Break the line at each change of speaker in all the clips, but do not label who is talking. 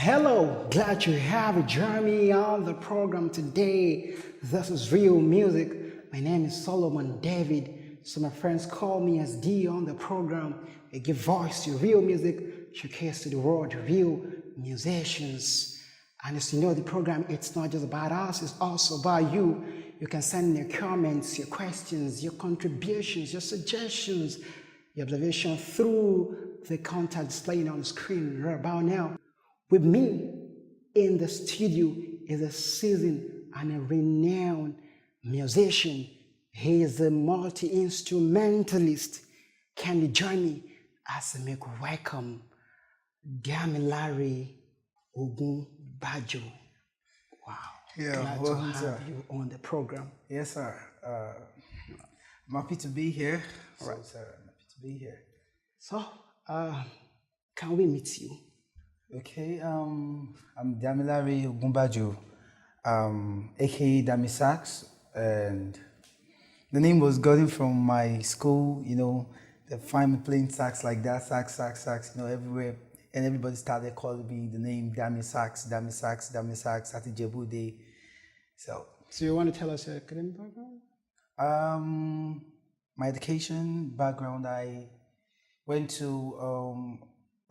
Hello, glad to have you join me on the program today. This is Real Music. My name is Solomon David. So my friends call me as D on the program. I give voice to real music, showcase to the world real musicians. And as you know, the program, it's not just about us, it's also about you. You can send your comments, your questions, your contributions, your suggestions, your observation through the contact displaying on the screen right about now. With me in the studio is a seasoned and a renowned musician. He is a multi-instrumentalist. Can you join me as I make welcome Damilare Ogunbajo? Wow.
Yeah,
Glad to have you on the program.
Yes, sir. I'm happy to be here. Right, sir. I'm happy to be here.
So, can we meet you?
Okay. I'm Damilare Ogunbajo, aka DareSAX, and the name was gotten from my school. You know, they find me playing sax like that, sax, everywhere, and everybody started calling me the name DareSAX at Ijebu Day. So
you want to tell us your academic background?
My education background, I went to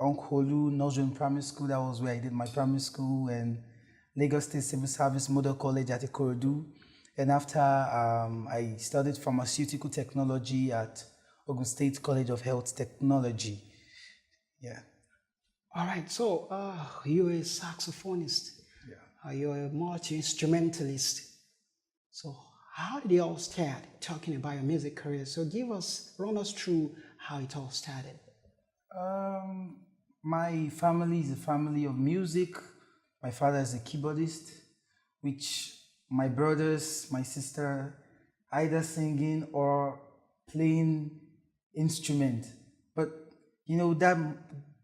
Onkolu Nursery Primary School. That was where I did my primary school, and Lagos State Civil Service Model College at Ikorodu. And after I studied pharmaceutical technology at Ogun State College of Health Technology. Yeah.
All right. So you're a saxophonist.
Yeah.
You're a multi-instrumentalist. So how did it all start? Talking about your music career. So run us through how it all started.
My family is a family of music. My father is a keyboardist, which my brothers, my sister, either singing or playing instrument. But you know, that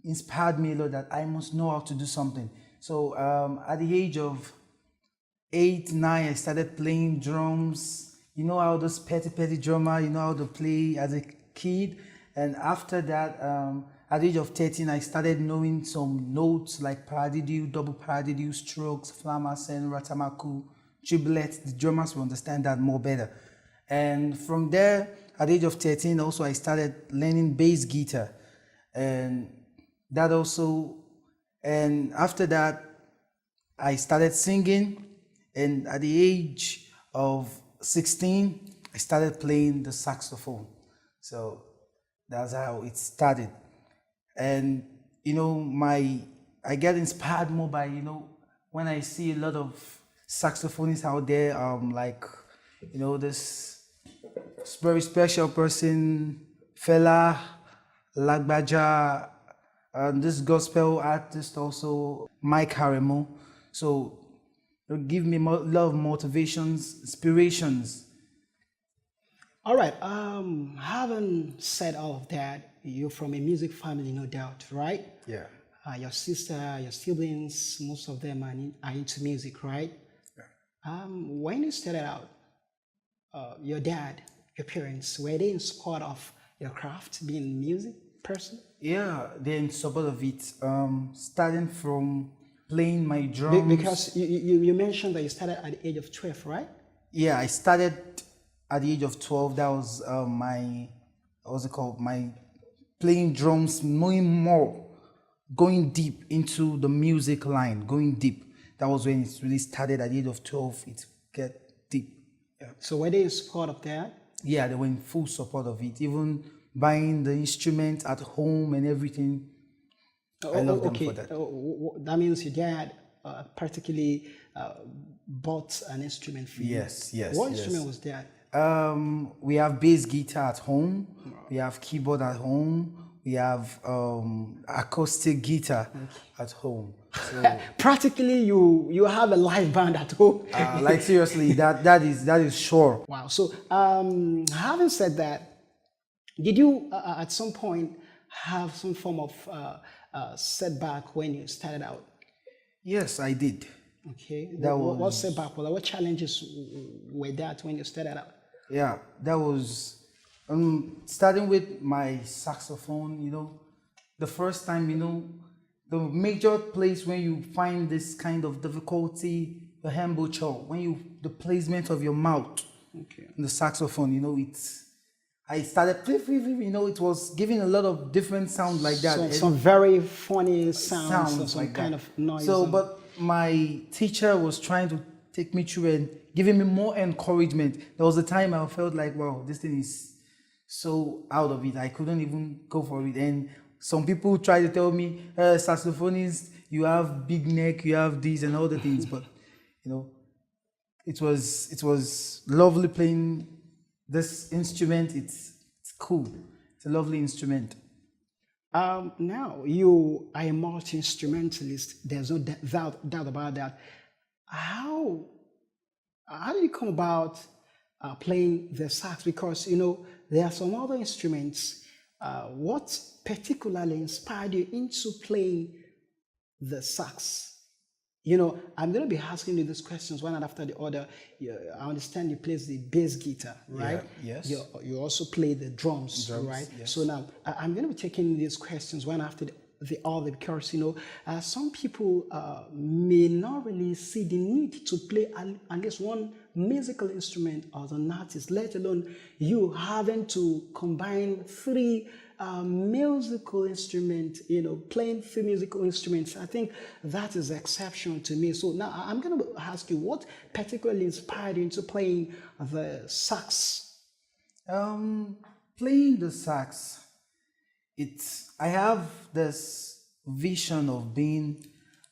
inspired me a lot that I must know how to do something. So at the age of 8, 9, I started playing drums. You know how those petty drummer, you know how to play as a kid. And after that, at the age of 13, I started knowing some notes like paradiddle, double paradiddle, strokes, flamacen, ratamaku, triplets. The drummers will understand that more better. And from there, at the age of 13, also I started learning bass guitar. And that also, and after that, I started singing. And at the age of 16, I started playing the saxophone. So that's how it started. And, you know, I get inspired more by, you know, when I see a lot of saxophonists out there, like, you know, this very special person, Fela, Lagbaja, and this gospel artist also, Mike Haremo. So it give me a lot of motivations, inspirations.
All right. Having said all of that, you're from a music family, no doubt, right?
Yeah.
Your sister, your siblings, most of them are into music, right?
Yeah.
When you started out, your dad, your parents, were they in support of your craft, being a music person?
Yeah, they're in support of it. Starting from playing my drums.
Because you mentioned that you started at the age of 12, right?
Yeah, I started at the age of 12. That was my playing drums, knowing more, going deep into the music line, going deep. That was when it really started at the age of 12. It get deep. Yeah.
So were they in support of that?
Yeah, they were in full support of it. Even buying the instrument at home and everything. I love them for that.
That means your dad particularly bought an instrument for you.
Yes.
What instrument was that?
We have bass guitar at home. We have keyboard at home. We have acoustic guitar at home. So,
practically, you have a live band at home.
like seriously, that is sure.
Wow. So, having said that, did you at some point have some form of setback when you started out?
Yes, I did.
Okay. What setback? What challenges were that when you started out?
Yeah, that was starting with my saxophone. You know, the first time, you know, the major place when you find this kind of difficulty, the embouchure, the placement of your mouth in the saxophone, I started, it was giving a lot of different sounds like that.
Some very funny sounds some
like
kind
that.
of noise.
So, but my teacher was trying to take me through and giving me more encouragement. There was a time I felt like, wow, this thing is so out of it. I couldn't even go for it. And some people try to tell me, saxophonist, you have big neck, you have these and all the things. But, it was lovely playing this instrument. It's cool. It's a lovely instrument.
Now, you are a multi-instrumentalist. There's no doubt about that. How do you come about playing the sax? Because, there are some other instruments. What particularly inspired you into playing the sax? I'm going to be asking you these questions one after the other. I understand you play the bass guitar, right?
Yeah, yes.
You also play the drums, right?
Yes.
So now I'm going to be taking these questions one after the other because, some people may not really see the need to play at least one musical instrument as an artist, let alone you having to combine three musical instruments, playing three musical instruments. I think that is exceptional to me. So now I'm going to ask you, what particularly inspired you into playing the sax?
Playing the sax, I have this vision of being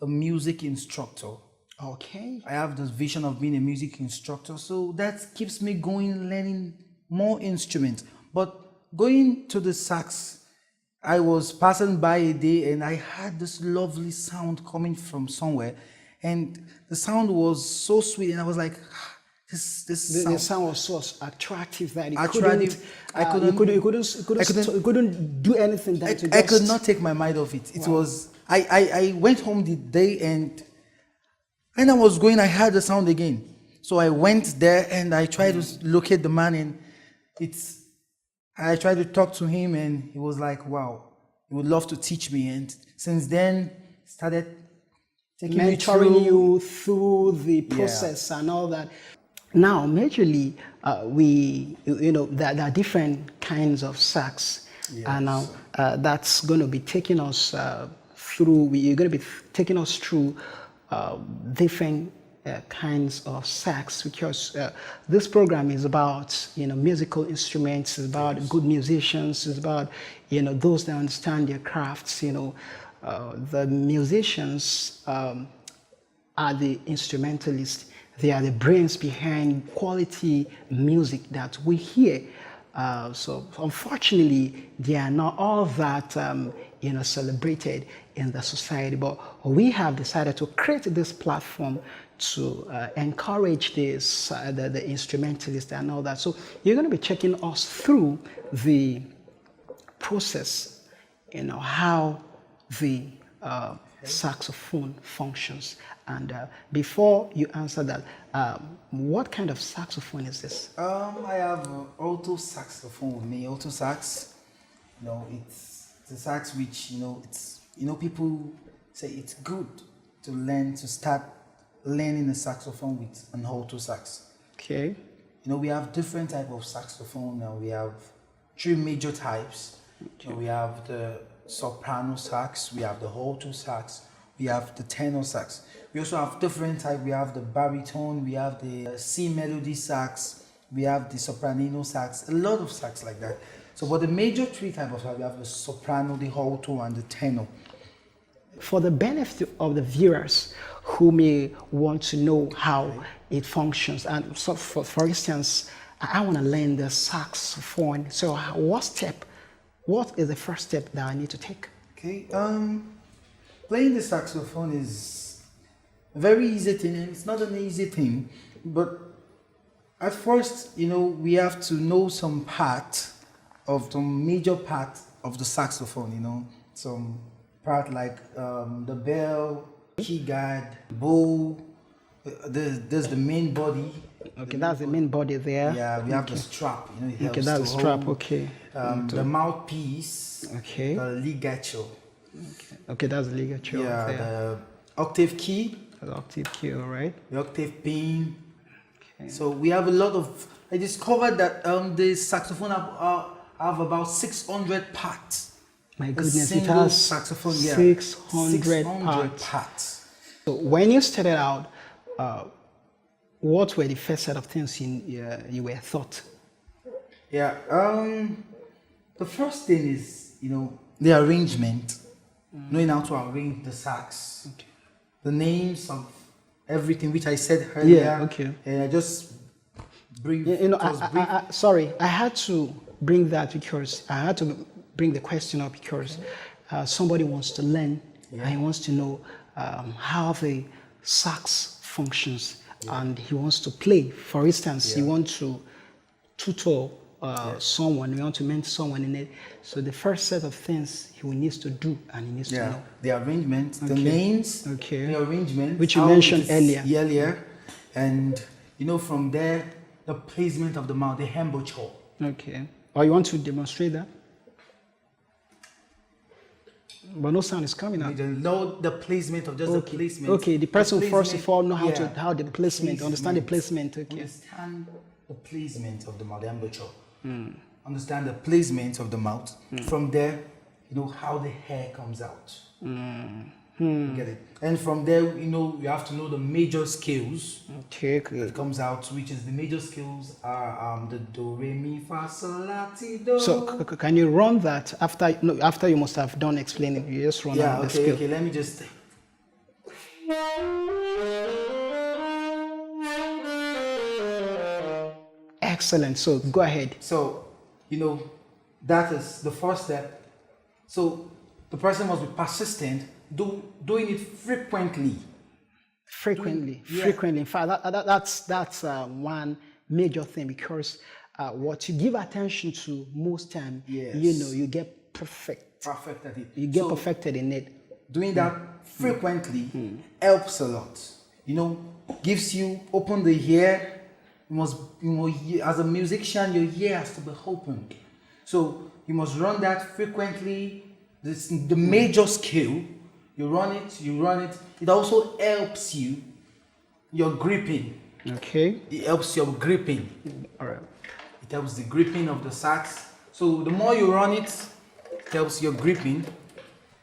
a music instructor.
Okay.
I have this vision of being a music instructor, so that keeps me going, learning more instruments. But going to the sax, I was passing by a day and I had this lovely sound coming from somewhere, and the sound was so sweet, and I was like,
The sound was so attractive that you couldn't do anything.
I could not take my mind off it. It was I went home the day, and when I was going, I heard the sound again. So I went there and I tried to locate the man, and I tried to talk to him, and he was like, wow, he would love to teach me. And since then, started taking
mentoring you through the process and all that. Now, majorly, there are different kinds of sax, and now that's going to be taking us through. You're going to be taking us through different kinds of sax, because this program is about musical instruments, it's about good musicians, it's about those that understand their crafts. The musicians are the instrumentalists. They are the brains behind quality music that we hear. So unfortunately, they are not all that celebrated in the society. But we have decided to create this platform to encourage the instrumentalists and all that. So you're going to be checking us through the process, how the saxophone functions. And before you answer that, what kind of saxophone is this?
I have an alto saxophone with me. Alto sax, it's a sax which people say it's good to start learning the saxophone with an alto sax.
Okay.
We have different type of saxophone. Now we have three major types. Okay. We have the soprano sax, we have the alto sax, we have the tenor sax. We also have different types. We have the baritone, we have the C melody sax, we have the sopranino sax, a lot of sax like that. So, but the major three types of sax, we have the soprano, the alto, and the tenor.
For the benefit of the viewers who may want to know how it functions, and so for instance, I want to learn the saxophone. So, what is the first step that I need to take?
Okay, playing the saxophone is a very easy thing, and it's not an easy thing, but at first, we have to know some major part of the saxophone, some part like the bell, key guard, bow, there's the main body.
Okay, that's the main body there.
Yeah, we have the strap, it helps
okay, that's the strap,
hold.
okay.
The mouthpiece,
okay.
the ligature.
Okay, that's the ligature
Yeah,
there.
the octave key,
The octave key, all right?
the octave pin.
Okay.
So we have a lot of. I discovered that the saxophone have about 600 parts.
My
A
goodness, it
single
has
saxophone, yeah,
600 parts.
parts.
So when you started out, what were the first set of things you were taught?
Yeah. The first thing is, the arrangement, knowing how to arrange the sax,
Okay.
the names of everything, which I said earlier.
Yeah, okay.
And I just brief.
Sorry, I had to bring that because I had to bring the question up because somebody wants to learn and he wants to know how the sax functions and he wants to play. For instance, you want to tutor someone, you want to mentor someone in it. So the first set of things he will needs to do and he needs to know.
The arrangement, the names, the arrangement,
which you
how
mentioned
it is
earlier.
And from there, the placement of the mouth, the embouchure.
Okay. Or you want to demonstrate that? But no sound is coming out.
Know the placement of just the placement.
Okay, the person first of all know how the placement,
placement.
understand the placement. Okay.
Understand the placement of the mouth, the embouchure. Understand the placement of the mouth. From there, how the hair comes out. You get it? And from there, you have to know the major scales.
Okay.
That comes out, which is the major scales are the do, re, mi, fa, sol, la, ti, do.
So can you run that after you must have done explaining? You just run the scale.
Okay. Let me just.
Excellent. So go ahead.
So, that is the first step. So the person must be persistent, doing it frequently.
Frequently. In fact, that's one major thing because what you give attention to most time, you get perfect.
Perfect at it.
You get perfected in it.
Doing that frequently helps a lot. Gives you open the ear. You must, as a musician, your ear has to be open. So you must run that frequently. This the major scale. You run it. It also helps your gripping.
Okay.
It helps your gripping.
All right.
It helps the gripping of the sax. So the more you run it, it helps your gripping.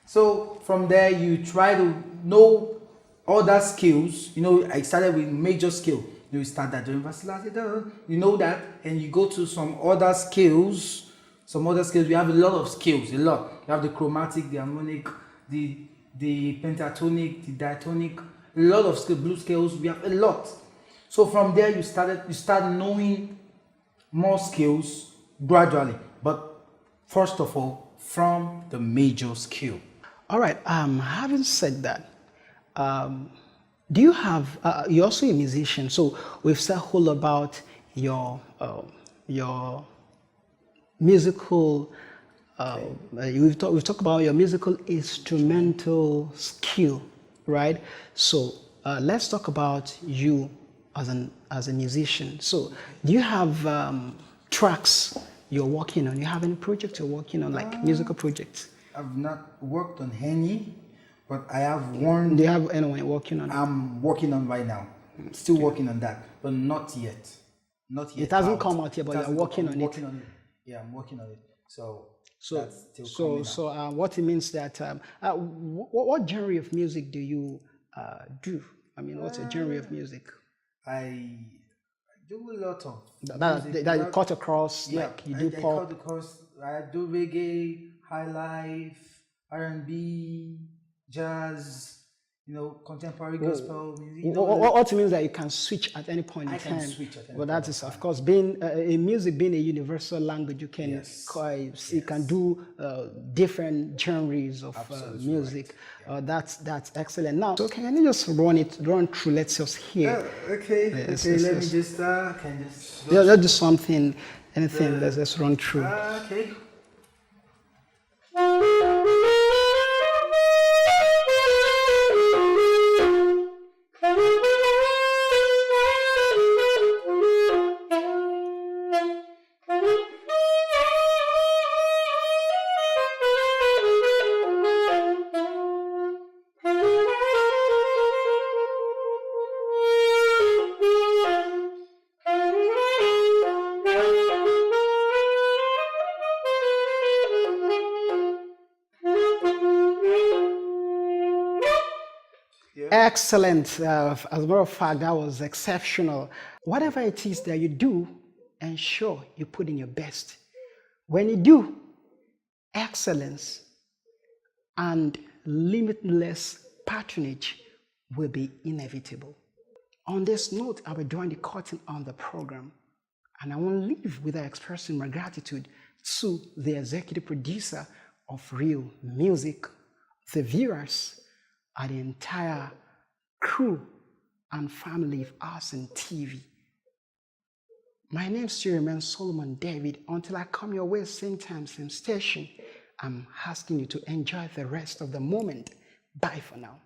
So from there, you try to know other scales. I started with major scale. You start that, you know that, and you go to some other scales. We have a lot of scales, a lot. You have the chromatic, the harmonic, the pentatonic, the diatonic, a lot of scales, blues scales. We have a lot. So from there, you start knowing more scales gradually. But first of all, from the major scale.
All right. Having said that, do you have? You're also a musician, so we've said a whole lot about your musical. We've talked about your musical instrumental skill, right? So let's talk about you as a musician. So do you have tracks you're working on? You have any projects you're working on, like musical projects?
I've not worked on any, but I have one.
Do you have anyone you're working on?
I'm working on right now. Still working on that, but not yet. Not yet.
It hasn't come out yet, but you're working on it.
Yeah, I'm working on it. So
what it means that what genre of music do you do? I mean, what's your genre of music?
I do a lot of
that you cut across.
Yeah,
like you do
I
pop.
cut across. I do reggae, high life, R&B, jazz. Contemporary gospel music.
What it means that you can switch at any point in time.
I can switch at any
but
point
that is, of course, being music being a universal language. You can you can do different genres of music.
Right.
That's excellent. Now, so can you just run through? Let's just hear.
Okay. Let me just
let's do something. Anything. Let's just run through.
Okay.
Excellent. As a matter of fact, that was exceptional. Whatever it is that you do, ensure you put in your best. When you do, excellence and limitless patronage will be inevitable. On this note, I will join the curtain on the program, and I want to leave without expressing my gratitude to the executive producer of Real Music, the viewers, and the entire crew and family of us and TV. My name still remains Solomon David. Until I come your way, same time, same station, I'm asking you to enjoy the rest of the moment. Bye for now.